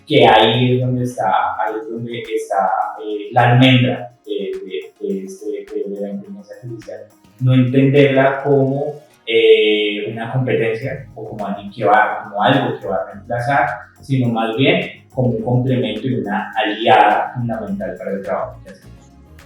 que ahí es donde está la almendra de la inteligencia artificial. No entenderla como una competencia o como algo que va a reemplazar, sino más bien como un complemento y una aliada fundamental para el trabajo que hacemos.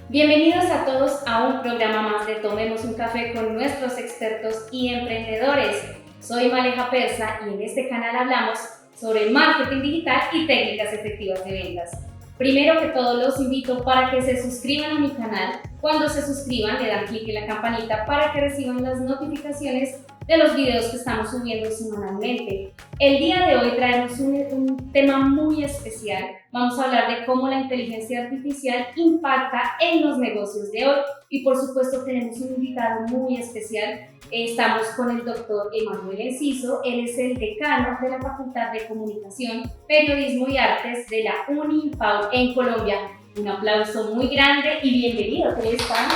Bienvenidos a todos a un programa más de Tomemos un Café con nuestros expertos y emprendedores. Soy Maleja Persa y en este canal hablamos sobre marketing digital y técnicas efectivas de ventas. Primero que todo los invito para que se suscriban a mi canal. Cuando se suscriban le dan clic en la campanita para que reciban las notificaciones de los videos que estamos subiendo semanalmente. El día de hoy traemos un tema muy especial. Vamos a hablar de cómo la inteligencia artificial impacta en los negocios de hoy. Y por supuesto tenemos un invitado muy especial. Estamos con el doctor Emanuel Enciso. Él es el decano de la Facultad de Comunicación, Periodismo y Artes de la UniPAU en Colombia. Un aplauso muy grande y bienvenido. ¿Cómo están?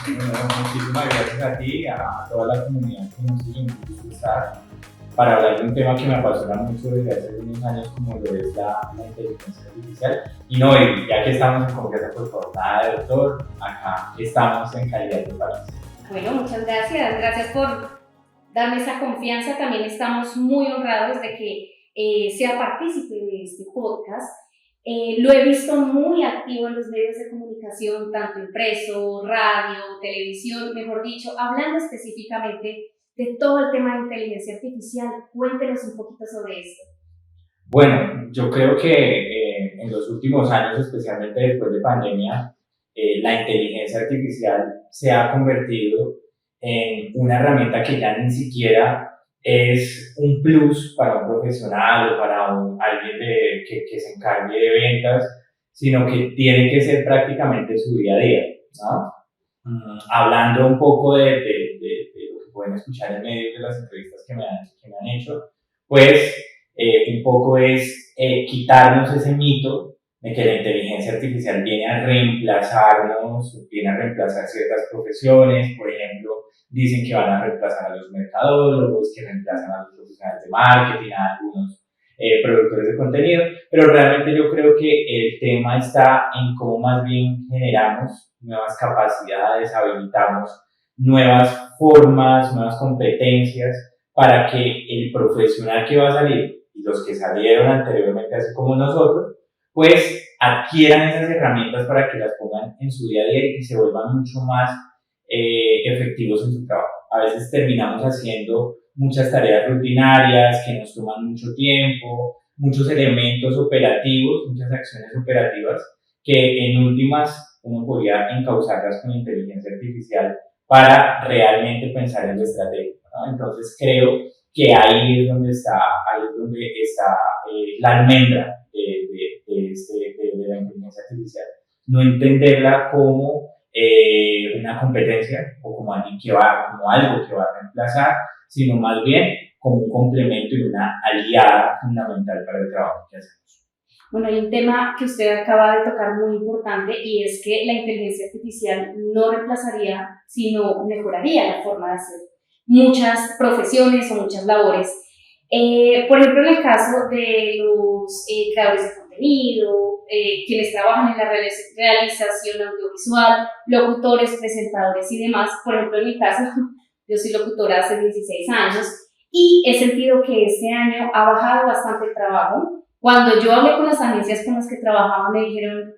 Bueno, muchísimas gracias a ti y a toda la comunidad que nos sigue. Un gusto estar para hablar de un tema que me apasiona mucho desde hace unos años, como lo es la inteligencia artificial. Y no, ya que estamos en confianza por jornada de doctor, acá estamos en calidad de país. Bueno, muchas gracias. Gracias por darme esa confianza. También estamos muy honrados de que sea partícipe de este podcast. Lo he visto muy activo en los medios de comunicación, tanto impreso, radio, televisión, mejor dicho, hablando específicamente de todo el tema de inteligencia artificial. Cuéntenos un poquito sobre esto. Bueno, yo creo que en los últimos años, especialmente después de pandemia, la inteligencia artificial se ha convertido en una herramienta que ya ni siquiera es un plus para un profesional o para alguien que se encargue de ventas, sino que tiene que ser prácticamente su día a día, ¿no? Hablando un poco de lo que pueden escuchar en medio de las entrevistas que me han hecho, pues un poco es quitarnos ese mito de que la inteligencia artificial viene a reemplazarnos, viene a reemplazar ciertas profesiones. Por ejemplo, dicen que van a reemplazar a los mercadólogos, que reemplazan a los profesionales de marketing, a algunos productores de contenido, pero realmente yo creo que el tema está en cómo más bien generamos nuevas capacidades, habilitamos nuevas formas, nuevas competencias para que el profesional que va a salir y los que salieron anteriormente, así como nosotros, pues adquieran esas herramientas para que las pongan en su día a día y se vuelvan mucho más efectivos en su trabajo. A veces terminamos haciendo muchas tareas rutinarias que nos toman mucho tiempo, muchos elementos operativos, muchas acciones operativas que en últimas uno podría encauzarlas con inteligencia artificial para realmente pensar en lo estratégico, ¿no? Entonces creo que ahí es donde está la almendra de la inteligencia artificial. No entenderla como una competencia o como algo que va a reemplazar, sino más bien como un complemento y una aliada fundamental para el trabajo que hacemos. Bueno, hay un tema que usted acaba de tocar muy importante y es que la inteligencia artificial no reemplazaría, sino mejoraría la forma de hacer muchas profesiones o muchas labores. Por ejemplo, en el caso de los creadores de contenido, quienes trabajan en la realización audiovisual, locutores, presentadores y demás. Por ejemplo, en mi caso, yo soy locutora hace 16 años y he sentido que este año ha bajado bastante el trabajo. Cuando yo hablé con las agencias con las que trabajaba, me dijeron,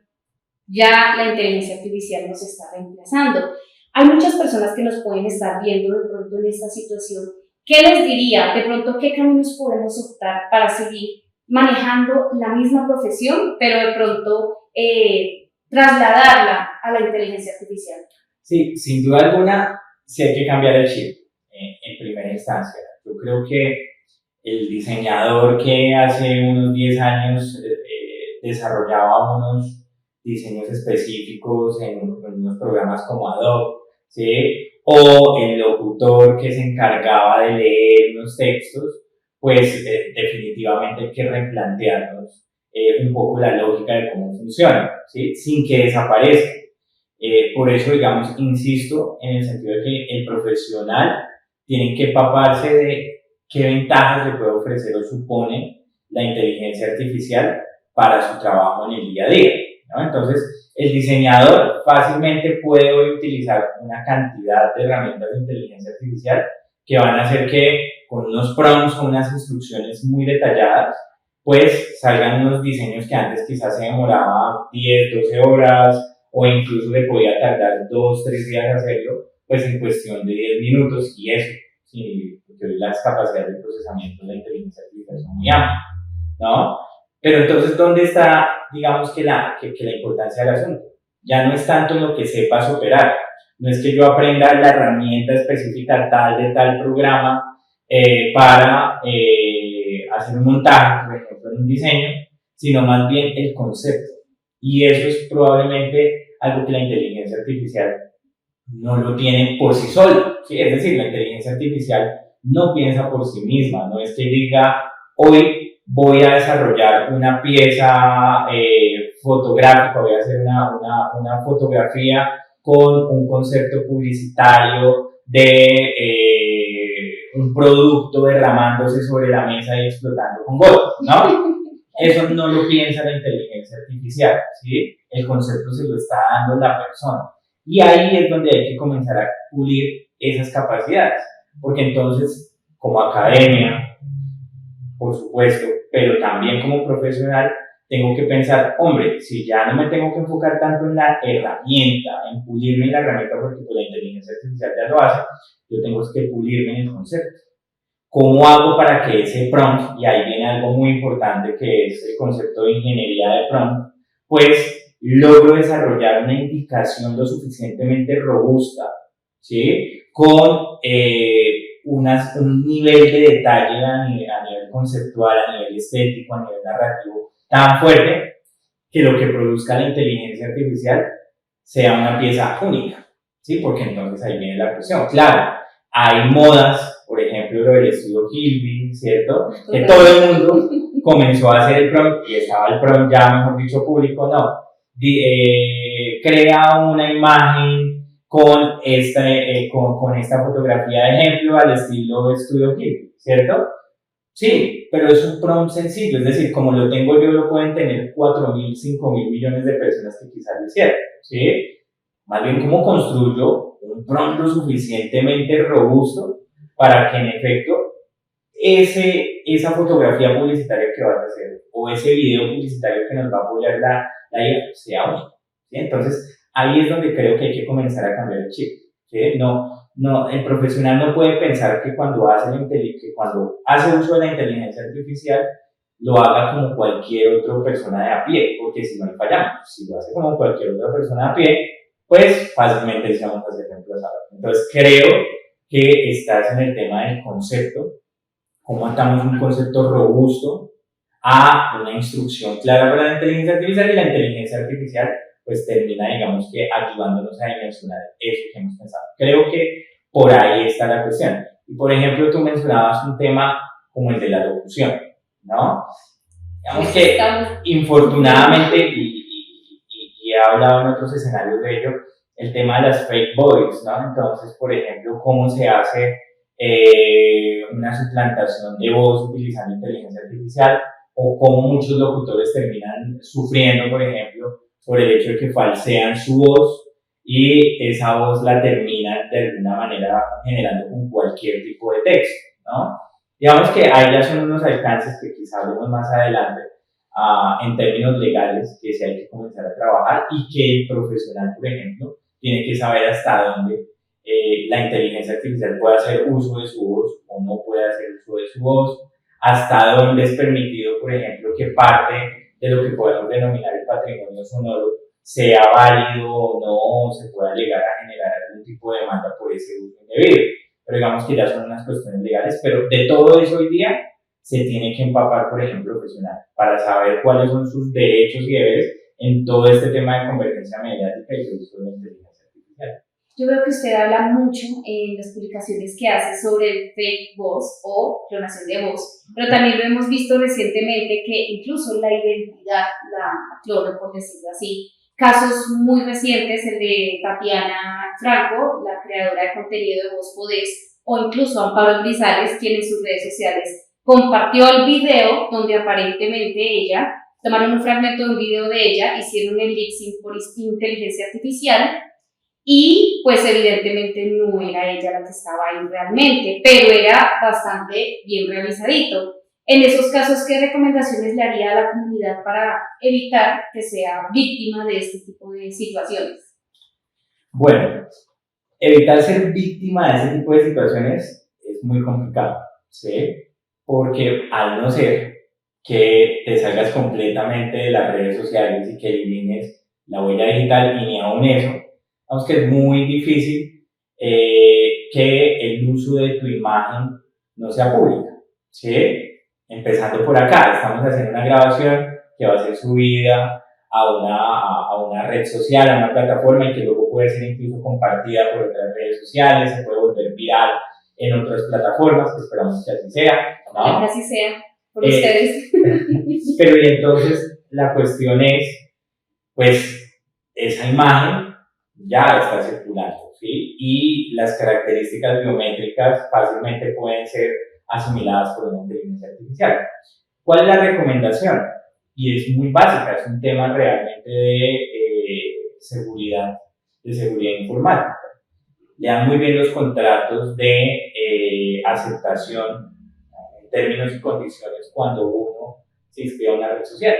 ya la inteligencia artificial nos está reemplazando. Hay muchas personas que nos pueden estar viendo de pronto en esta situación. ¿Qué les diría? De pronto, ¿qué caminos podemos optar para seguir manejando la misma profesión, pero de pronto trasladarla a la inteligencia artificial? Sí, sin duda alguna, sí hay que cambiar el chip en primera instancia. Yo creo que el diseñador que hace unos 10 años desarrollaba unos diseños específicos en unos programas como Adobe, ¿sí? O el locutor que se encargaba de leer unos textos, pues definitivamente hay que replantearnos un poco la lógica de cómo funciona, ¿sí? Sin que desaparezca. Por eso, digamos, insisto en el sentido de que el profesional tiene que empaparse de qué ventajas le puede ofrecer o supone la inteligencia artificial para su trabajo en el día a día, ¿no? Entonces, el diseñador fácilmente puede hoy utilizar una cantidad de herramientas de inteligencia artificial que van a hacer que con unos prompts o unas instrucciones muy detalladas, pues salgan unos diseños que antes quizás se demoraba 10, 12 horas o incluso le podía tardar 2, 3 días hacerlo, pues en cuestión de 10 minutos y eso, sí, porque hoy las capacidades de procesamiento de la inteligencia artificial son muy amplias, ¿no? Pero entonces, ¿dónde está, digamos, que la importancia del asunto? Ya no es tanto en lo que sepas operar, no es que yo aprenda la herramienta específica tal de tal programa para hacer un montaje, por ejemplo, en un diseño, sino más bien el concepto. Y eso es probablemente algo que la inteligencia artificial no lo tiene por sí sola, ¿sí? Es decir, la inteligencia artificial no piensa por sí misma, no es que diga, hoy voy a desarrollar una pieza fotográfica, voy a hacer una fotografía con un concepto publicitario de un producto derramándose sobre la mesa y explotando con gotas, ¿no? Eso no lo piensa la inteligencia artificial, ¿sí? El concepto se lo está dando la persona. Y ahí es donde hay que comenzar a pulir esas capacidades, porque entonces, como academia, por supuesto, pero también como profesional, tengo que pensar, hombre, si ya no me tengo que enfocar tanto en la herramienta, en pulirme en la herramienta, porque pues, la inteligencia artificial ya lo hace, yo tengo que pulirme en el concepto. ¿Cómo hago para que ese prompt, y ahí viene algo muy importante que es el concepto de ingeniería de prompt, pues logro desarrollar una indicación lo suficientemente robusta, ¿sí? Con un nivel de detalle a nivel conceptual, a nivel estético, a nivel narrativo, tan fuerte que lo que produzca la inteligencia artificial sea una pieza única, ¿sí? Porque entonces ahí viene la cuestión. Claro, hay modas, por ejemplo, lo del estudio Gilby, ¿cierto? Que todo el mundo comenzó a hacer el prompt y estaba el prompt ya, mejor dicho, público, no. Crea una imagen con esta fotografía de ejemplo al estilo de estudio Gilby, ¿cierto? Sí, pero es un prompt sencillo, es decir, como lo tengo yo, lo pueden tener 4.000, 5.000 millones de personas que quizás lo hicieran, ¿sí? Más bien, ¿cómo construyo un prompt lo suficientemente robusto para que en efecto esa fotografía publicitaria que vas a hacer o ese video publicitario que nos va a apoyar la IA sea único, ¿sí? Entonces, ahí es donde creo que hay que comenzar a cambiar el chip, ¿sí? No, el profesional no puede pensar que cuando hace uso de la inteligencia artificial lo haga como cualquier otra persona de a pie, porque si no le fallamos, si lo hace como cualquier otra persona de a pie, pues fácilmente vamos a ser reemplazados. Entonces creo que estás en el tema del concepto, cómo atamos un concepto robusto a una instrucción clara para la inteligencia artificial y la inteligencia artificial pues termina, digamos que ayudándonos a dimensionar eso que hemos pensado. Creo que por ahí está la cuestión. Y por ejemplo, tú mencionabas un tema como el de la locución, ¿no? Digamos que infortunadamente, y he hablado en otros escenarios de ello, el tema de las fake voice, ¿no? Entonces, por ejemplo, cómo se hace una suplantación de voz utilizando inteligencia artificial o cómo muchos locutores terminan sufriendo, por ejemplo, por el hecho de que falsean su voz y esa voz la termina de alguna manera generando con cualquier tipo de texto, ¿no? Digamos que ahí ya son unos alcances que quizá hablemos más adelante en términos legales que sí hay que comenzar a trabajar y que el profesional, por ejemplo, tiene que saber hasta dónde la inteligencia artificial puede hacer uso de su voz o no puede hacer uso de su voz, hasta dónde es permitido, por ejemplo, que parte de lo que podemos denominar el patrimonio sonoro sea válido o no, o se pueda llegar a generar algún tipo de demanda por ese uso indebido. Pero digamos que ya son unas cuestiones legales, pero de todo eso hoy día se tiene que empapar, por ejemplo, profesional, para saber cuáles son sus derechos y deberes en todo este tema de convergencia mediática y de uso de la inteligencia artificial. Yo veo que usted habla mucho en las publicaciones que hace sobre el fake voz o clonación de voz, pero también lo hemos visto recientemente que incluso la identidad la clona, por decirlo así. Casos muy recientes, el de Tatiana Franco, la creadora de contenido de Voz Podés, o incluso Amparo Grisales, quien en sus redes sociales compartió el video donde aparentemente ella, tomaron un fragmento de un video de ella, hicieron el lip sync por inteligencia artificial y pues evidentemente no era ella la que estaba ahí realmente, pero era bastante bien realizadito. En esos casos, ¿qué recomendaciones le haría a la comunidad para evitar que sea víctima de este tipo de situaciones? Bueno, evitar ser víctima de ese tipo de situaciones es muy complicado, ¿sí? Porque al no ser que te salgas completamente de las redes sociales y que elimines la huella digital y ni aún eso, vamos que es muy difícil que el uso de tu imagen no sea pública, ¿sí? Empezando por acá, estamos haciendo una grabación que va a ser subida a una red social, a una plataforma y que luego puede ser incluso compartida por otras redes sociales, se puede volver viral en otras plataformas, esperamos que así sea, ¿no? Que así sea, por ustedes. Pero y entonces la cuestión es, pues, esa imagen ya está circulando, ¿sí? Y las características biométricas fácilmente pueden ser asimiladas por una inteligencia artificial. ¿Cuál es la recomendación? Y es muy básica, es un tema realmente de seguridad informática. Lean muy bien los contratos de aceptación en términos y condiciones cuando uno se inscribe a una red social,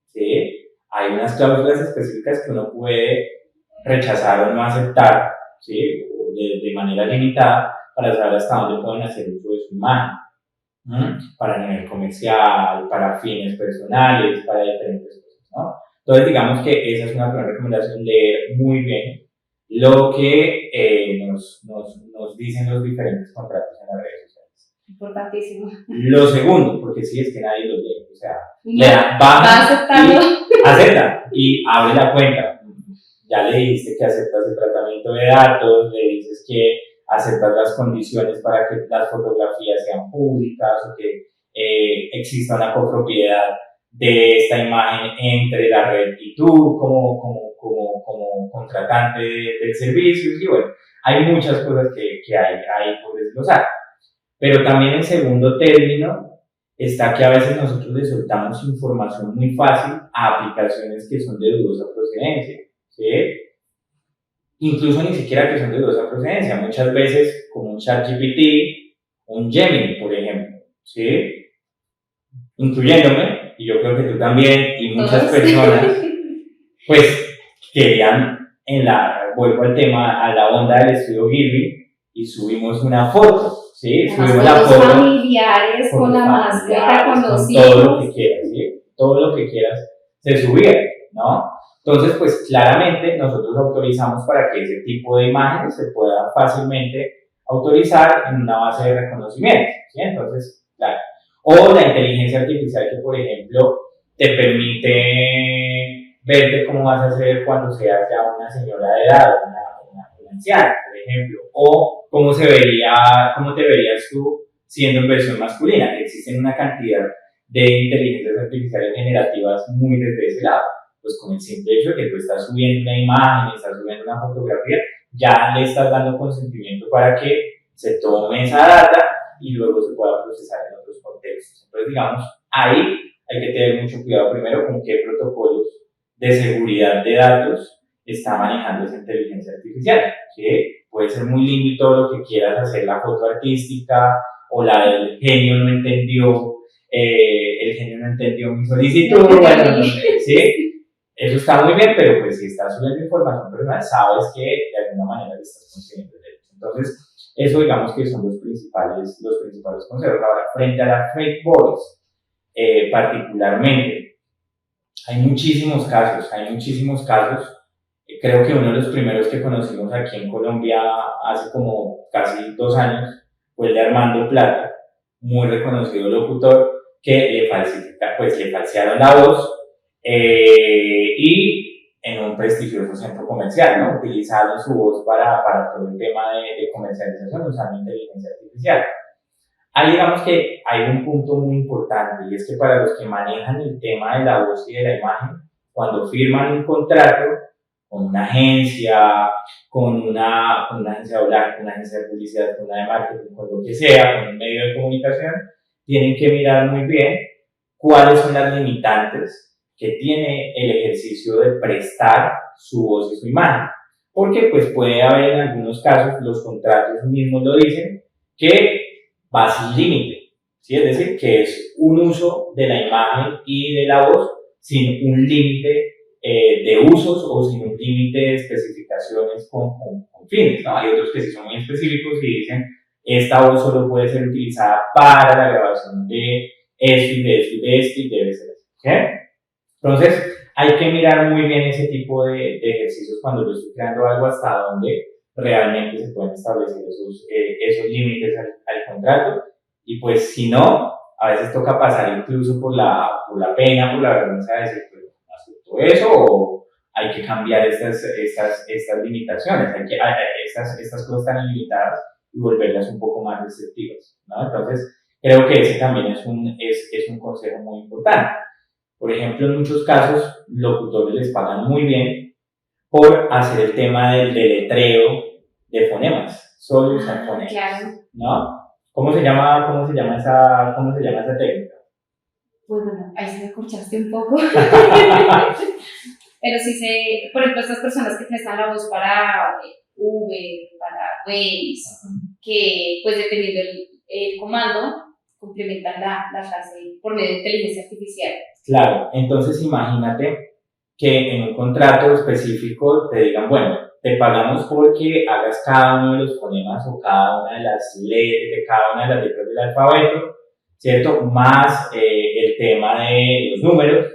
¿sí? Hay unas cláusulas específicas que uno puede rechazar o no aceptar, ¿sí? De manera limitada para saber hasta dónde pueden hacer uso de su imagen. Para nivel comercial, para fines personales, para diferentes cosas, ¿no? Entonces, digamos que esa es una primera recomendación, leer muy bien lo que nos dicen los diferentes contratos en las redes sociales. Importantísimo. Lo segundo, porque sí es que nadie lo lee, o sea, va a aceptarlo. Acepta y abre la cuenta. Ya le dijiste que aceptas el tratamiento de datos, le dices que aceptas las condiciones para que las fotografías sean públicas o que exista una copropiedad de esta imagen entre la red y tú como contratante del servicio. Y bueno, hay muchas cosas que hay por desglosar. Pero también en segundo término está que a veces nosotros le soltamos información muy fácil a aplicaciones que son de dudosa procedencia, ¿sí? Incluso ni siquiera que son de dudosa procedencia, muchas veces como un ChatGPT, un Gemini, por ejemplo, ¿sí? Incluyéndome, y yo creo que tú también, y muchas personas, pues querían, vuelvo al tema, a la onda del estudio Ghibli, y subimos una foto, ¿sí? Subimos la foto. Familiares, con la mascota, con los hijos. Todo lo que quieras, ¿sí? Todo lo que quieras se subía, ¿no? Entonces, pues claramente nosotros autorizamos para que ese tipo de imágenes se puedan fácilmente autorizar en una base de reconocimiento, ¿sí? Entonces, claro. O la inteligencia artificial que, por ejemplo, te permite verte cómo vas a hacer cuando seas ya una señora de edad, una anciana, por ejemplo. O cómo te verías tú siendo en versión masculina, que existen una cantidad de inteligencias artificiales generativas muy desde ese lado. Pues con el simple hecho de que tú estás subiendo una imagen, estás subiendo una fotografía, ya le estás dando consentimiento para que se tome esa data y luego se pueda procesar en otros contextos. Entonces, digamos, ahí hay que tener mucho cuidado primero con qué protocolos de seguridad de datos está manejando esa inteligencia artificial, que puede ser muy lindo y todo lo que quieras hacer, la foto artística o la del genio no entendió, el genio no entendió mi solicitud, bueno, ¿sí? Eso está muy bien, pero pues si estás subiendo información personal, sabes que de alguna manera le estás consiguiendo derechos. Entonces, eso digamos que son los principales consejos. Ahora, frente a la fake voice, particularmente, hay muchísimos casos. Creo que uno de los primeros que conocimos aquí en Colombia hace como casi 2 años fue el de Armando Plata, muy reconocido locutor, que le falsearon la voz y en un prestigioso centro comercial, ¿no? Utilizaron su voz para todo el tema de comercialización usando inteligencia artificial. Ahí digamos que hay un punto muy importante y es que para los que manejan el tema de la voz y de la imagen, cuando firman un contrato con una agencia, con una agencia de doblaje, con una agencia de publicidad, con una de marketing, con lo que sea, con un medio de comunicación, tienen que mirar muy bien cuáles son las limitantes que tiene el ejercicio de prestar su voz y su imagen. Porque pues puede haber en algunos casos, los contratos mismos lo dicen, que va sin límite, ¿sí? Es decir, que es un uso de la imagen y de la voz sin un límite de usos o sin un límite de especificaciones con fines, ¿no? Hay otros que sí son muy específicos y dicen, esta voz solo puede ser utilizada para la grabación de esto y de esto y de esto y debe ser así, ¿ok? Entonces, hay que mirar muy bien ese tipo de ejercicios cuando yo estoy creando algo hasta donde realmente se pueden establecer esos límites al contrato. Y pues si no, a veces toca pasar incluso por la pena, por la vergüenza de decir, pues, ¿acepto eso o hay que cambiar estas limitaciones? Estas cosas tan limitadas y volverlas un poco más receptivas, ¿no? Entonces, creo que ese también es un consejo muy importante. Por ejemplo, en muchos casos, locutores les pagan muy bien por hacer el tema del deletreo de fonemas, solo usar fonemas, claro. ¿no? ¿Cómo se llama esa técnica? Pues bueno, ahí se me escuchaste un poco. Pero sí sé, por ejemplo, estas personas que prestan la voz para Uber, para Waze, que pues dependiendo el comando, complementan la frase por medio de inteligencia artificial. Claro, entonces imagínate que en un contrato específico te digan, bueno, te pagamos porque hagas cada uno de los fonemas o cada una de las letras del alfabeto, ¿cierto? Más el tema de los números,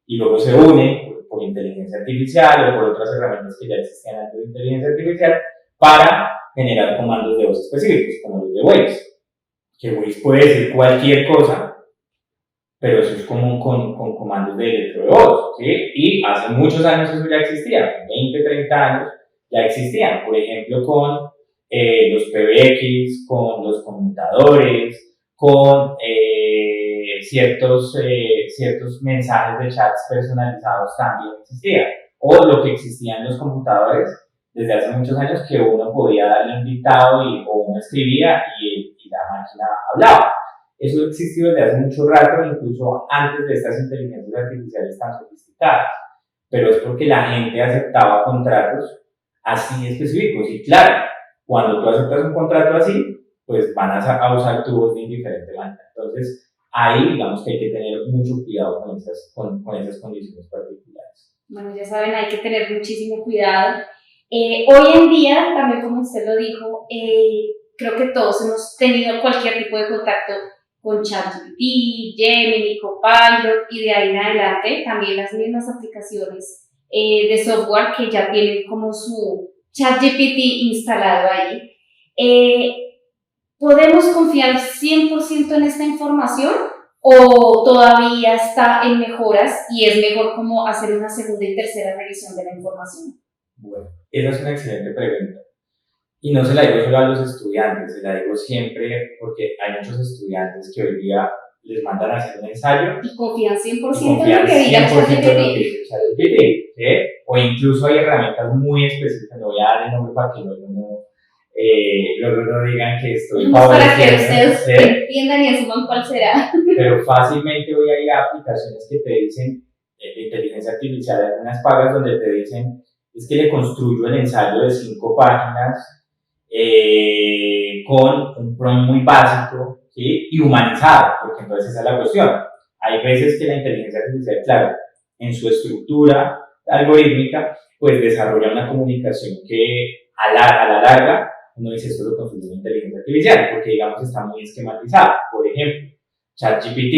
y luego se une por inteligencia artificial o por otras herramientas que ya existían antes de inteligencia artificial para generar comandos de voz específicos, como los de Waze. Que Waze puede decir cualquier cosa, pero eso es como con comandos de deletreo de voz, ¿sí? Y hace muchos años eso ya existía, 20, 30 años ya existían, por ejemplo con los PBX, con los conmutadores, con ciertos mensajes de chats personalizados también existían, o lo que existía en los computadores desde hace muchos años que uno podía darle un dictado o uno escribía y la máquina hablaba. Eso existió desde hace mucho rato, incluso antes de estas inteligencias artificiales tan sofisticadas, pero es porque la gente aceptaba contratos así específicos. Y claro, cuando tú aceptas un contrato así, pues van a usar tu voz de indiferente manera. Entonces, ahí digamos que hay que tener mucho cuidado con esas condiciones particulares. Bueno, ya saben, hay que tener muchísimo cuidado. Hoy en día, también como usted lo dijo, creo que todos hemos tenido cualquier tipo de contacto con ChatGPT, Gemini, Copilot y de ahí en adelante también las mismas aplicaciones de software que ya tienen como su ChatGPT instalado ahí. ¿Podemos confiar 100% en esta información o todavía está en mejoras y es mejor como hacer una segunda y tercera revisión de la información? Bueno, esa es una excelente pregunta. Y no se la digo solo a los estudiantes, se la digo siempre porque hay muchos estudiantes que hoy día les mandan a hacer un ensayo y confían 100% en lo que diga ChatGPT, ¿sí? O incluso hay herramientas muy específicas, no voy a dar el nombre para que luego no digan que estoy para que ustedes entiendan y asuman cuál será. Pero fácilmente hoy hay aplicaciones que te dicen, de inteligencia artificial, algunas pagas donde te dicen, es que le construyo el ensayo de 5 páginas, con un prompt muy básico, ¿sí? Y humanizado, porque entonces esa es la cuestión. Hay veces que la inteligencia artificial, claro, en su estructura algorítmica, pues desarrolla una comunicación que a la larga uno dice esto lo construye una inteligencia artificial, porque digamos está muy esquematizada. Por ejemplo, ChatGPT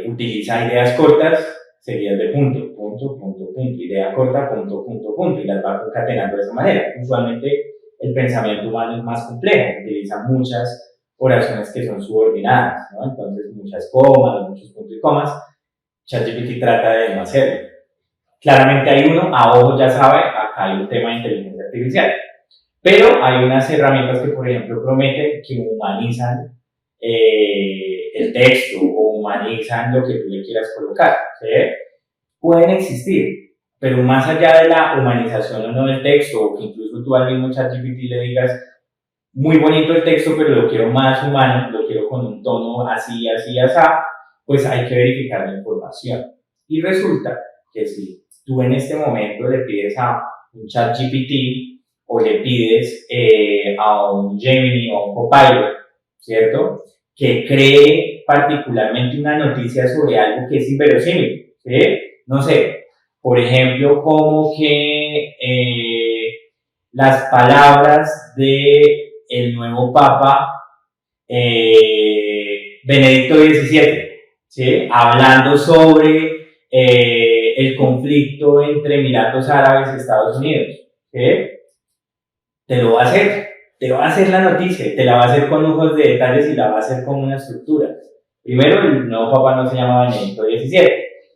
utiliza ideas cortas, seguidas de punto, idea corta, punto, y las va concatenando de esa manera. Usualmente el pensamiento humano es más complejo, utiliza muchas oraciones que son subordinadas, ¿no? Entonces muchas comas, muchos puntos y comas. ChatGPT trata de no hacerlo. Claramente hay uno, a ojo ya sabe, acá hay un tema de inteligencia artificial. Pero hay unas herramientas que, por ejemplo, prometen que humanizan el texto o humanizan lo que tú le quieras colocar, ¿sí? Pueden existir, pero más allá de la humanización o no del texto, o que incluso tú al mismo ChatGPT le digas, muy bonito el texto, pero lo quiero más humano, lo quiero con un tono así, así, así, pues hay que verificar la información. Y resulta que si tú en este momento le pides a un ChatGPT o le pides a un Gemini o a un Copilot, ¿cierto? Que cree particularmente una noticia sobre algo que es inverosímil, ¿sí? No sé, por ejemplo, como que las palabras de el nuevo Papa Benedicto XVII, ¿sí? Hablando sobre el conflicto entre Emiratos Árabes y Estados Unidos, ¿sí? Te lo va a hacer, te va a hacer la noticia, te la va a hacer con lujos de detalles y la va a hacer con una estructura. Primero, el nuevo Papa no se llama Benedicto XVII,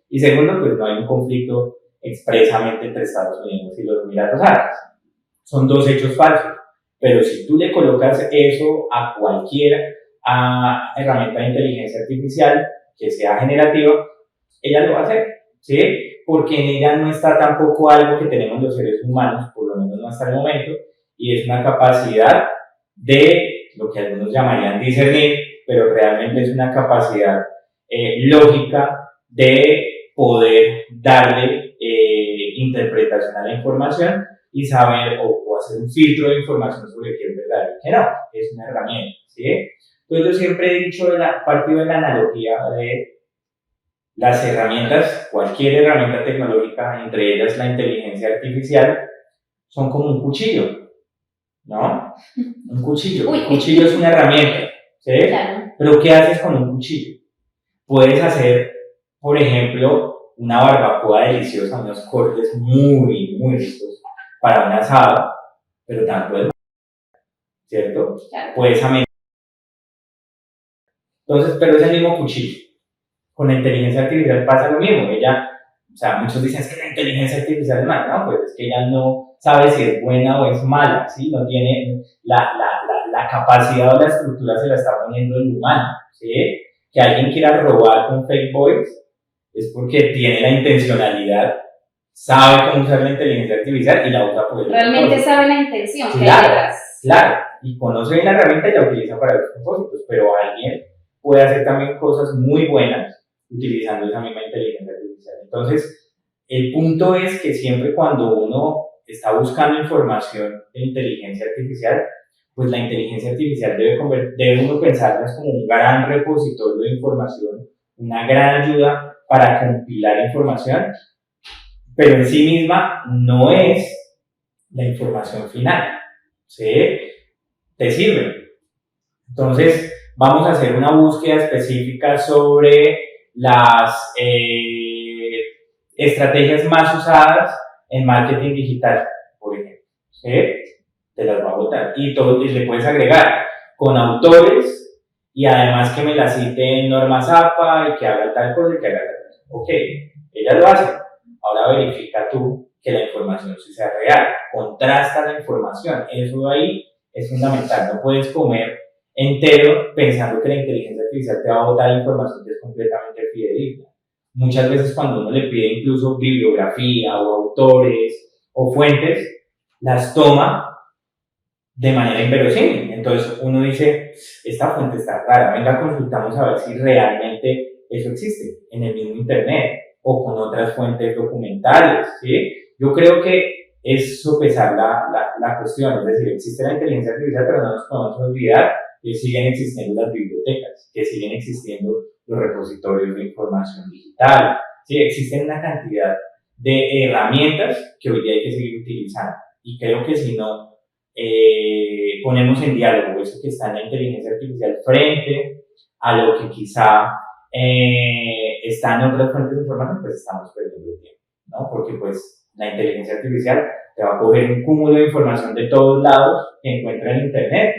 y segundo, pues no hay un conflicto expresamente entre Estados Unidos y los Emiratos Árabes. Son dos hechos falsos. Pero si tú le colocas eso a cualquier herramienta de inteligencia artificial que sea generativa, ella lo va a hacer, ¿sí? Porque en ella no está tampoco algo que tenemos los seres humanos, por lo menos no hasta el momento, y es una capacidad de lo que algunos llamarían discernir, pero realmente es una capacidad lógica de poder darle interpretación a la información y saber o hacer un filtro de información sobre qué es verdad y qué no. Es una herramienta, ¿sí? Entonces yo siempre he dicho, partido de la analogía de las herramientas, cualquier herramienta tecnológica, entre ellas la inteligencia artificial, son como un cuchillo, ¿no? Un cuchillo. Un cuchillo es una herramienta, ¿sí? Claro. Pero ¿qué haces con un cuchillo? Puedes hacer, por ejemplo, una barbacoa deliciosa, unos cortes muy, muy ricos para un asado, pero también ¿cierto? Claro. Puedes amenazar. Entonces, pero es el mismo cuchillo. Con la inteligencia artificial pasa lo mismo. Ella, o sea, muchos dicen que la inteligencia artificial es mala, ¿no? Pues es que ella no sabe si es buena o es mala, ¿sí? No tiene la capacidad o la estructura se la está poniendo el humano, ¿sí? Que alguien quiera robar con fake voice es porque tiene la intencionalidad, sabe cómo usar la inteligencia artificial y la usa por el realmente sabe la intención que claro, hay detrás. Claro, y conoce bien la herramienta y la utiliza para los propósitos, pero alguien puede hacer también cosas muy buenas utilizando esa misma inteligencia artificial. Entonces, el punto es que siempre cuando uno está buscando información de inteligencia artificial, pues la inteligencia artificial debe uno pensarla como un gran repositorio de información, una gran ayuda para compilar información, pero en sí misma no es la información final, ¿sí? Te sirve. Entonces, vamos a hacer una búsqueda específica sobre las estrategias más usadas en marketing digital, por ejemplo, ¿sí? Te las va a botar y le puedes agregar con autores y además que me la cite Norma Zappa y que haga tal cosa y que haga tal cosa. Ok, ella lo hace. Ahora verifica tú que la información sí sea real. Contrasta la información. Eso ahí es fundamental. No puedes comer entero pensando que la inteligencia artificial te va a botar información que es completamente fidedigna. Muchas veces cuando uno le pide incluso bibliografía o autores o fuentes, las toma de manera inverosímil. Entonces uno dice, esta fuente está rara, venga, consultamos a ver si realmente eso existe en el mismo internet o con otras fuentes documentales, ¿sí? Yo creo que es sopesar la cuestión, es decir, existe la inteligencia artificial, pero no nos podemos olvidar que siguen existiendo las bibliotecas, que siguen existiendo los repositorios de información digital, ¿sí? Existen una cantidad de herramientas que hoy día hay que seguir utilizando y creo que si no ponemos en diálogo eso que está en la inteligencia artificial frente a lo que quizá está en otras fuentes de información, pues estamos perdiendo el tiempo, ¿no? Porque pues la inteligencia artificial te va a coger un cúmulo de información de todos lados que encuentra en internet,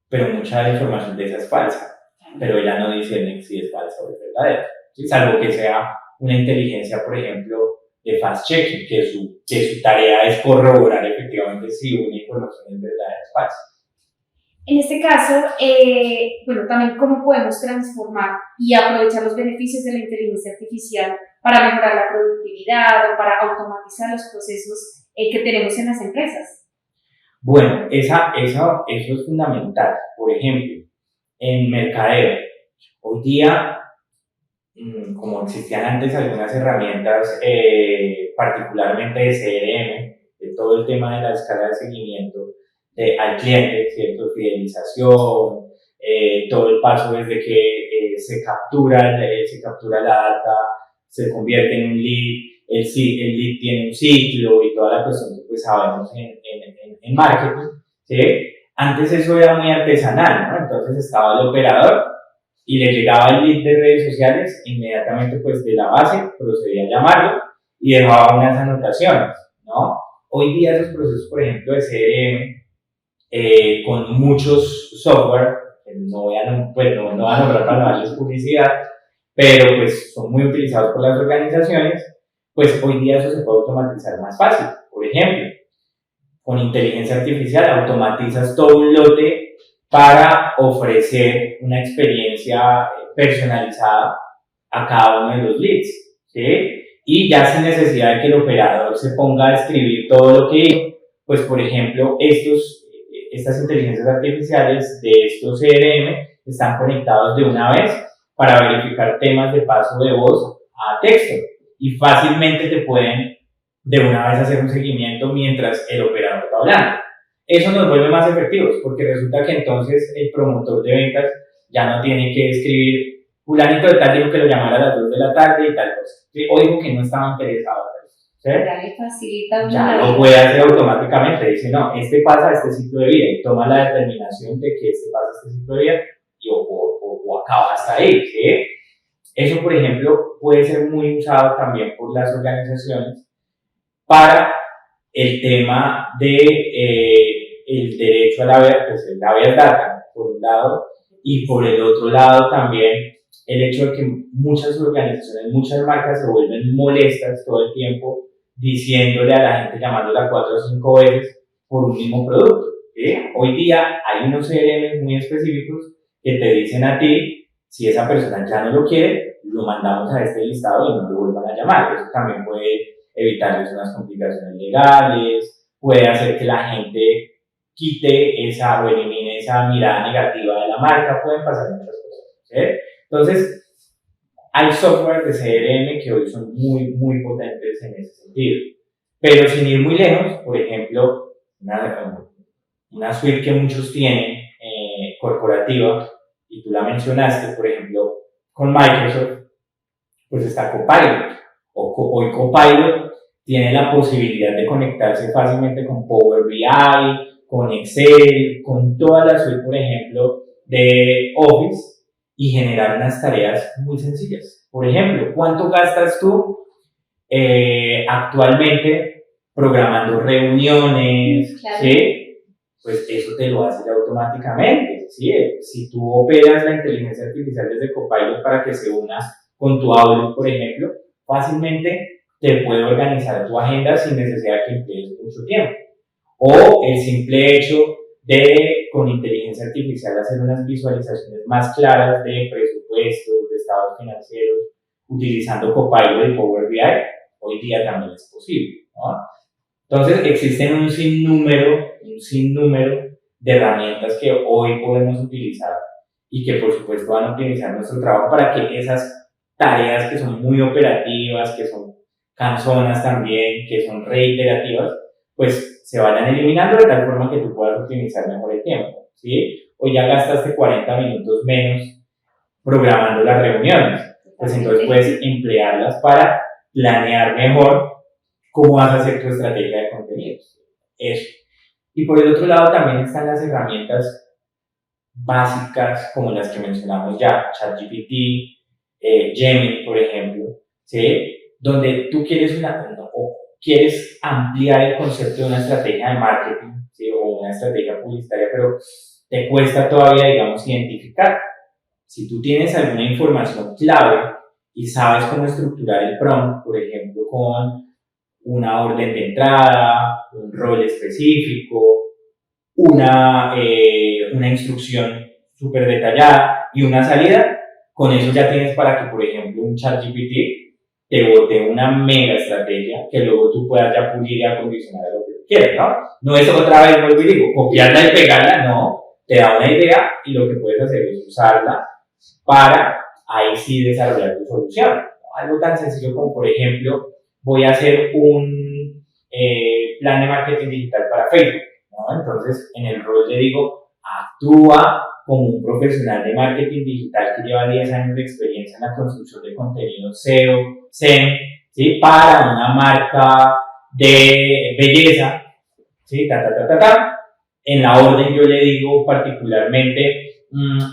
pero mucha de la información de esa es falsa, pero ella no dice si es falsa o es verdadera, ¿sí? Salvo que sea una inteligencia, por ejemplo, de fast-checking, que su tarea es corroborar efectivamente si una información es verdadera o es falsa. En este caso, bueno, también cómo podemos transformar y aprovechar los beneficios de la inteligencia artificial para mejorar la productividad o para automatizar los procesos que tenemos en las empresas. Bueno, eso es fundamental. Por ejemplo, en mercadeo, hoy día, como existían antes algunas herramientas, particularmente de CRM, de todo el tema de la escala de seguimiento al cliente, ¿cierto? Fidelización, todo el paso desde que se captura la data, se convierte en un lead, el lead tiene un ciclo y toda la cuestión que pues sabemos en marketing, ¿sí? Antes eso era muy artesanal, ¿no? Entonces estaba el operador y le llegaba el lead de redes sociales, inmediatamente pues de la base procedía a llamarlo y dejaba unas anotaciones, ¿no? Hoy día esos procesos, por ejemplo, de CRM, con muchos software, que no voy a nombrar para no darles publicidad, pero pues son muy utilizados por las organizaciones, pues hoy día eso se puede automatizar más fácil. Por ejemplo, con inteligencia artificial automatizas todo un lote para ofrecer una experiencia personalizada a cada uno de los leads, ¿sí? Y ya sin necesidad de que el operador se ponga a escribir todo lo que, pues por ejemplo, estas inteligencias artificiales de estos CRM están conectados de una vez para verificar temas de paso de voz a texto y fácilmente te pueden de una vez hacer un seguimiento mientras el operador va hablando. Eso nos vuelve más efectivos porque resulta que entonces el promotor de ventas ya no tiene que escribir fulanito de tal dijo que lo llamara a las 2 de la tarde y tal cosa. ¿Sí? O dijo que no estaba interesado. ¿Sí? Ya le facilita ya lo puede hacer automáticamente. Dice, no, este pasa este ciclo de vida y toma la determinación de que este pasa este ciclo de vida y o acaba hasta ahí. ¿Sí? Eso, por ejemplo, puede ser muy usado también por las organizaciones para el tema de el derecho a el habeas data, por un lado, y por el otro lado también el hecho de que muchas organizaciones, muchas marcas se vuelven molestas todo el tiempo diciéndole a la gente, llamándola 4 o 5 veces por un mismo producto. ¿Sí? Hoy día hay unos CRM muy específicos que te dicen a ti, si esa persona ya no lo quiere, lo mandamos a este listado y no lo vuelvan a llamar. Eso también puede evitarles unas complicaciones legales, puede hacer que la gente quite o elimine esa mirada negativa de la marca, pueden pasar muchas cosas. ¿Sí? Entonces, hay software de CRM que hoy son muy, muy potentes en ese sentido. Pero sin ir muy lejos, por ejemplo, una suite que muchos tienen, corporativa, y tú la mencionaste, por ejemplo, con Microsoft, pues está Copilot. Hoy Copilot tiene la posibilidad de conectarse fácilmente con Power BI, con Excel, con toda la suite, por ejemplo, de Office y generar unas tareas muy sencillas. Por ejemplo, ¿cuánto gastas tú actualmente programando reuniones? Claro. ¿Sí? Pues eso te lo hace automáticamente. ¿Sí? Si tú operas la inteligencia artificial desde Copilot para que se una con tu Outlook, por ejemplo, fácilmente te puede organizar tu agenda sin necesidad de que emplees mucho tiempo. O el simple hecho de, con inteligencia artificial, hacer unas visualizaciones más claras de presupuestos, de estados financieros, utilizando Copilot y Power BI, hoy día también es posible, ¿no? Entonces, existen un sinnúmero de herramientas que hoy podemos utilizar y que, por supuesto, van a optimizar nuestro trabajo para que esas tareas que son muy operativas, que son cansonas también, que son reiterativas, pues se vayan eliminando de tal forma que tú puedas optimizar mejor el tiempo, ¿sí? Hoy ya gastaste 40 minutos menos programando las reuniones, pues entonces puedes emplearlas para planear mejor cómo vas a hacer tu estrategia de contenidos. Eso. Y por el otro lado también están las herramientas básicas como las que mencionamos ya, ChatGPT, Gemini, por ejemplo, ¿sí? Donde tú quieres quieres ampliar el concepto de una estrategia de marketing, ¿sí? O una estrategia publicitaria, pero te cuesta todavía, digamos, identificar. Si tú tienes alguna información clave y sabes cómo estructurar el prompt, por ejemplo, con una orden de entrada, un rol específico, una instrucción súper detallada y una salida, con eso ya tienes para que, por ejemplo, un ChatGPT te bote una mega estrategia que luego tú puedas ya pulir y acondicionar a lo que tú quieres, ¿no? No es otra vez, vuelvo y digo, copiarla y pegarla, no, te da una idea y lo que puedes hacer es usarla para ahí sí desarrollar tu solución. Algo tan sencillo como, por ejemplo, voy a hacer un plan de marketing digital para Facebook, ¿no? Entonces, en el rol le digo, actúa como un profesional de marketing digital que lleva 10 años de experiencia en la construcción de contenido SEO, SEM, ¿sí? Para una marca de belleza, ¿sí? En la orden yo le digo particularmente,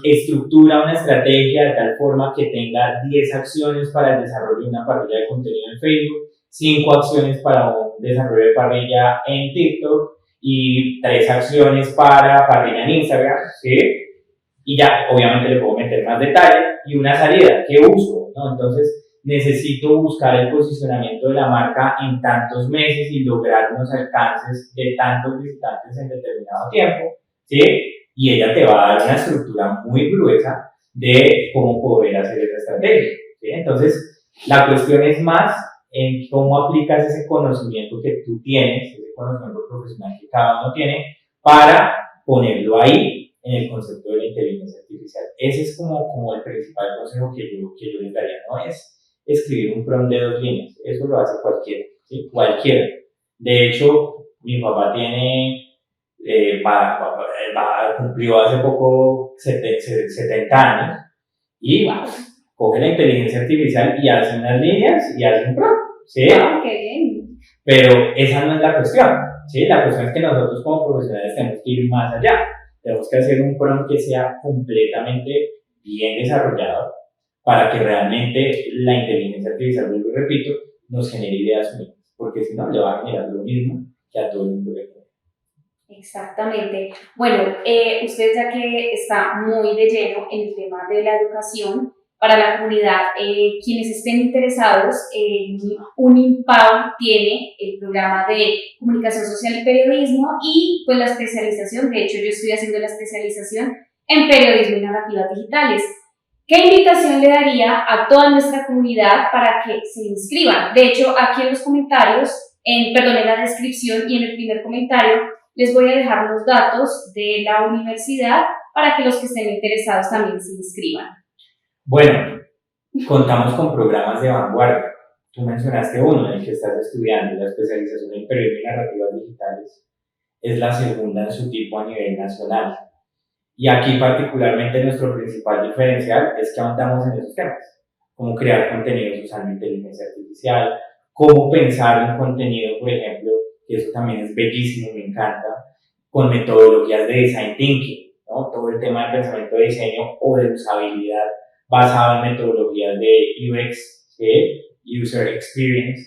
estructura una estrategia de tal forma que tenga 10 acciones para el desarrollo de una parrilla de contenido en Facebook, 5 acciones para un desarrollo de parrilla en TikTok y 3 acciones para parrilla en Instagram, ¿sí? Y ya, obviamente le puedo meter más detalle y una salida, ¿qué uso? ¿No? Entonces, necesito buscar el posicionamiento de la marca en tantos meses y lograr unos alcances de tantos visitantes en determinado tiempo, ¿sí? Y ella te va a dar una estructura muy gruesa de cómo poder hacer esa estrategia, ¿sí? Entonces, la cuestión es más en cómo aplicas ese conocimiento que tú tienes, ese conocimiento profesional que cada uno tiene, para ponerlo ahí en el concepto de la inteligencia artificial. Ese es como el principal consejo que yo les daría, no es escribir un prompt de 2 líneas, eso lo hace cualquiera, ¿sí? Cualquiera. De hecho, mi papá tiene, cumplió hace poco 70 años y bueno, coge la inteligencia artificial y hace unas líneas y hace un prompt, ¿sí? ¡Ah, qué bien! Pero esa no es la cuestión, ¿sí? La cuestión es que nosotros como profesionales tenemos que ir más allá. Tenemos que hacer un prompt que sea completamente bien desarrollado para que realmente la inteligencia artificial, vuelvo y repito, nos genere ideas únicas, porque si no le va a generar lo mismo que a todo el mundo le genera. Exactamente. Bueno, usted ya que está muy de lleno en el tema de la educación, para la comunidad, quienes estén interesados, Unimpau tiene el programa de comunicación social y periodismo y pues la especialización, de hecho yo estoy haciendo la especialización en periodismo y narrativas digitales. ¿Qué invitación le daría a toda nuestra comunidad para que se inscriban? De hecho, aquí en los comentarios, en la descripción y en el primer comentario, les voy a dejar los datos de la universidad para que los que estén interesados también se inscriban. Bueno, contamos con programas de vanguardia. Tú mencionaste uno en el que estás estudiando, la especialización en periodismo y narrativas digitales. Es la segunda en su tipo a nivel nacional. Y aquí particularmente nuestro principal diferencial es que ahondamos en esos temas. Cómo crear contenidos usando inteligencia artificial, cómo pensar un contenido, por ejemplo, que eso también es bellísimo, me encanta, con metodologías de design thinking, ¿no? Todo el tema de pensamiento de diseño o de usabilidad basado en metodologías de UX, ¿sí? User Experience.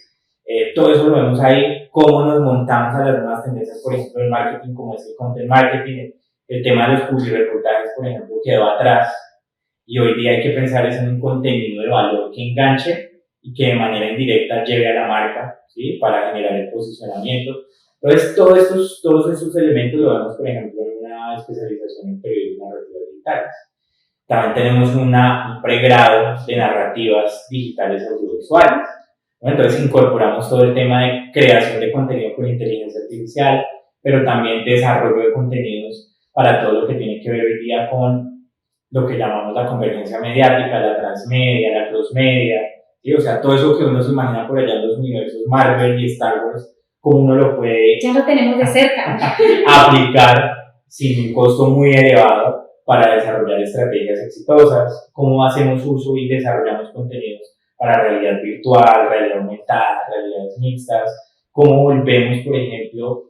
Todo eso lo vemos ahí, cómo nos montamos a las nuevas tendencias, por ejemplo, el marketing, como es el content marketing, el tema de los publireportajes, por ejemplo, quedó atrás y hoy día hay que pensar en un contenido de valor que enganche y que de manera indirecta lleve a la marca, ¿sí? Para generar el posicionamiento. Entonces, todos estos elementos lo vemos, por ejemplo, en una especialización en periodismo y narrativas digitales. También tenemos un pregrado de narrativas digitales audiovisuales, ¿no? Entonces incorporamos todo el tema de creación de contenido con inteligencia artificial, pero también desarrollo de contenidos para todo lo que tiene que ver hoy día con lo que llamamos la convergencia mediática, la transmedia, la crossmedia, ¿sí? O sea, todo eso que uno se imagina por allá en los universos Marvel y Star Wars, cómo uno lo puede ya lo tenemos de cerca aplicar sin un costo muy elevado para desarrollar estrategias exitosas, cómo hacemos uso y desarrollamos contenidos para realidad virtual, realidad aumentada, realidades mixtas, cómo volvemos, por ejemplo,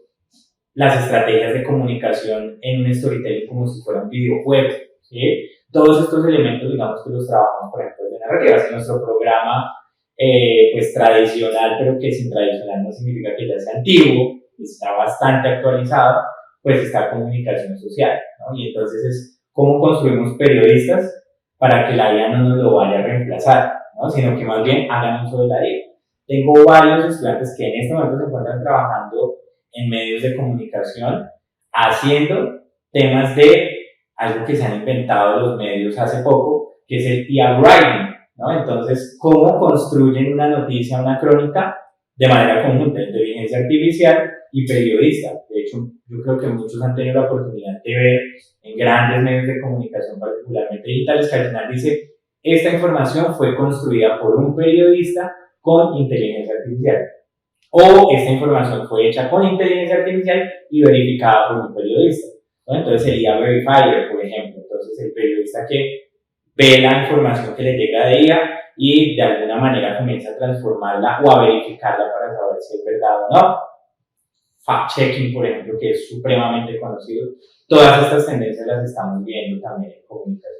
las estrategias de comunicación en un storytelling como si fuera un videojuego, ¿sí? Todos estos elementos, digamos que los trabajamos, por ejemplo, de narrativas. En nuestro programa, pues tradicional, pero que sin tradicional no significa que ya sea antiguo, está bastante actualizado, pues está comunicación social, ¿no? Y entonces es cómo construimos periodistas para que la IA no nos lo vaya a reemplazar, ¿no? Sino que más bien hagan uso de la IA. Tengo varios estudiantes que en este momento se encuentran trabajando en medios de comunicación haciendo temas de algo que se han inventado los medios hace poco, que es el IA writing, ¿no? Entonces, cómo construyen una noticia, una crónica de manera conjunta, inteligencia artificial y periodista. De hecho, yo creo que muchos han tenido la oportunidad de ver en grandes medios de comunicación, particularmente digitales, que al final dice, esta información fue construida por un periodista con inteligencia artificial. O esta información fue hecha con inteligencia artificial y verificada por un periodista, ¿no? Entonces sería verifier, por ejemplo. Entonces el periodista que ve la información que le llega de ella y de alguna manera comienza a transformarla o a verificarla para saber si es verdad o no. Fact-checking, por ejemplo, que es supremamente conocido. Todas estas tendencias las estamos viendo también en comunicación.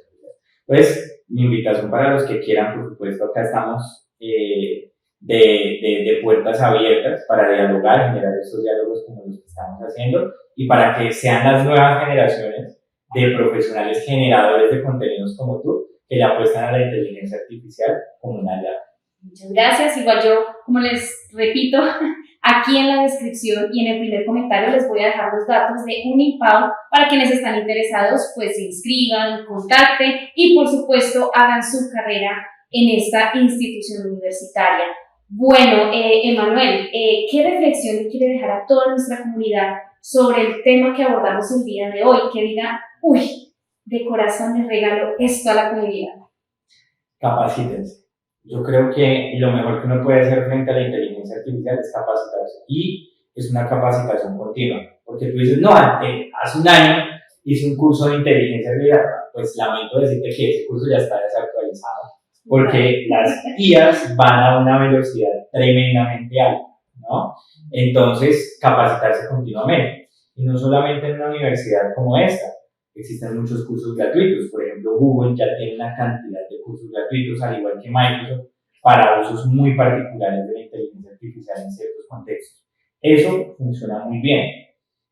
Pues mi invitación para los que quieran, por supuesto, acá estamos de puertas abiertas para dialogar, generar estos diálogos como los que estamos haciendo y para que sean las nuevas generaciones de profesionales generadores de contenidos como tú que le apuestan a la inteligencia artificial como una aliada. Muchas gracias. Igual yo, como les repito, aquí en la descripción y en el primer comentario les voy a dejar los datos de Unimpao para quienes están interesados, pues se inscriban, contacten y por supuesto hagan su carrera en esta institución universitaria. Bueno, Emanuel, ¿qué reflexión le quiere dejar a toda nuestra comunidad sobre el tema que abordamos el día de hoy? Que diga, uy, de corazón les regalo esto a la comunidad. Capacítense. Yo creo que lo mejor que uno puede hacer frente a la inteligencia artificial es capacitarse. Y es una capacitación continua. Porque tú dices, no, hace un año hice un curso de inteligencia artificial. Pues lamento decirte que ese curso ya está desactualizado. Porque las IAs van a una velocidad tremendamente alta, ¿no? Entonces, capacitarse continuamente. Y no solamente en una universidad como esta. Existen muchos cursos gratuitos. Por ejemplo, Google ya tiene una cantidad de cursos gratuitos, al igual que Microsoft, para usos muy particulares de la inteligencia artificial en ciertos contextos. Eso funciona muy bien.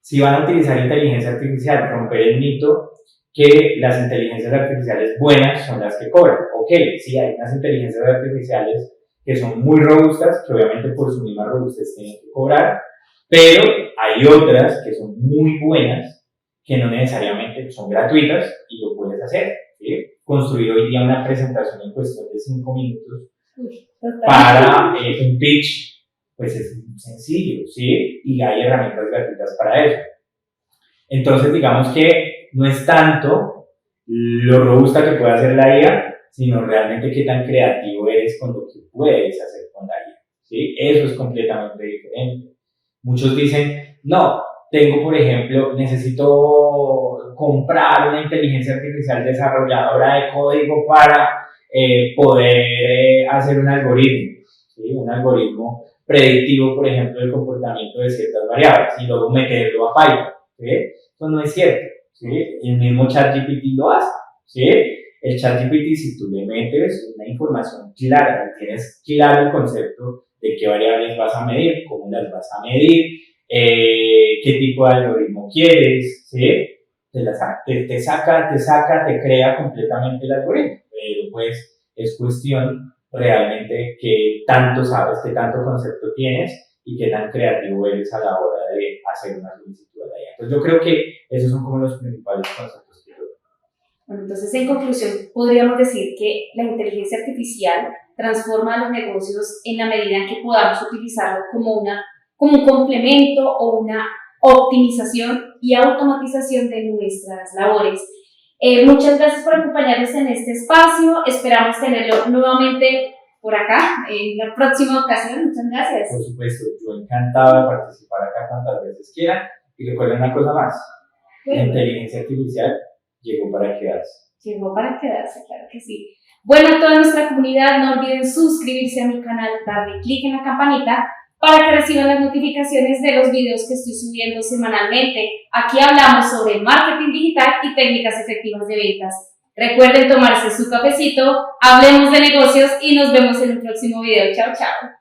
Si van a utilizar inteligencia artificial, romper el mito que las inteligencias artificiales buenas son las que cobran. Ok, sí, hay unas inteligencias artificiales que son muy robustas, que obviamente por su misma robustez tienen que cobrar, pero hay otras que son muy buenas, que no necesariamente son gratuitas y lo puedes hacer, ¿sí? Construir hoy día una presentación en cuestión de 5 minutos para un pitch, pues es sencillo, ¿sí? Y hay herramientas gratuitas para eso. Entonces, digamos que no es tanto lo robusta que puede hacer la IA, sino realmente qué tan creativo eres con lo que puedes hacer con la IA, ¿sí? Eso es completamente diferente. Muchos dicen, no, tengo, por ejemplo, necesito comprar una inteligencia artificial desarrolladora de código para poder hacer un algoritmo, ¿sí? Un algoritmo predictivo, por ejemplo, del comportamiento de ciertas variables y luego meterlo a Python, ¿sí? Eso no es cierto, ¿sí? El mismo ChatGPT lo hace, ¿sí? El ChatGPT, si tú le metes una información clara, tienes claro el concepto de qué variables vas a medir, cómo las vas a medir, qué tipo de algoritmo quieres, ¿sí? Te saca, te crea completamente el algoritmo, pero pues es cuestión realmente que tanto sabes, qué tanto concepto tienes y qué tan creativo eres a la hora de hacer una solicitud de la IA. Entonces yo creo que esos son como los principales conceptos que yo veo. Bueno, entonces en conclusión podríamos decir que la inteligencia artificial transforma los negocios en la medida en que podamos utilizarlo como un complemento o una optimización y automatización de nuestras labores. Muchas gracias por acompañarnos en este espacio. Esperamos tenerlo nuevamente por acá en la próxima ocasión. Muchas gracias. Por supuesto, yo encantado de participar acá cuantas veces quieran. Y recuerden una cosa más, la inteligencia artificial llegó para quedarse. Llegó para quedarse, claro que sí. Bueno, a toda nuestra comunidad, no olviden suscribirse a mi canal, darle clic en la campanita para que reciban las notificaciones de los videos que estoy subiendo semanalmente. Aquí hablamos sobre marketing digital y técnicas efectivas de ventas. Recuerden tomarse su cafecito, hablemos de negocios y nos vemos en un próximo video. Chao, chao.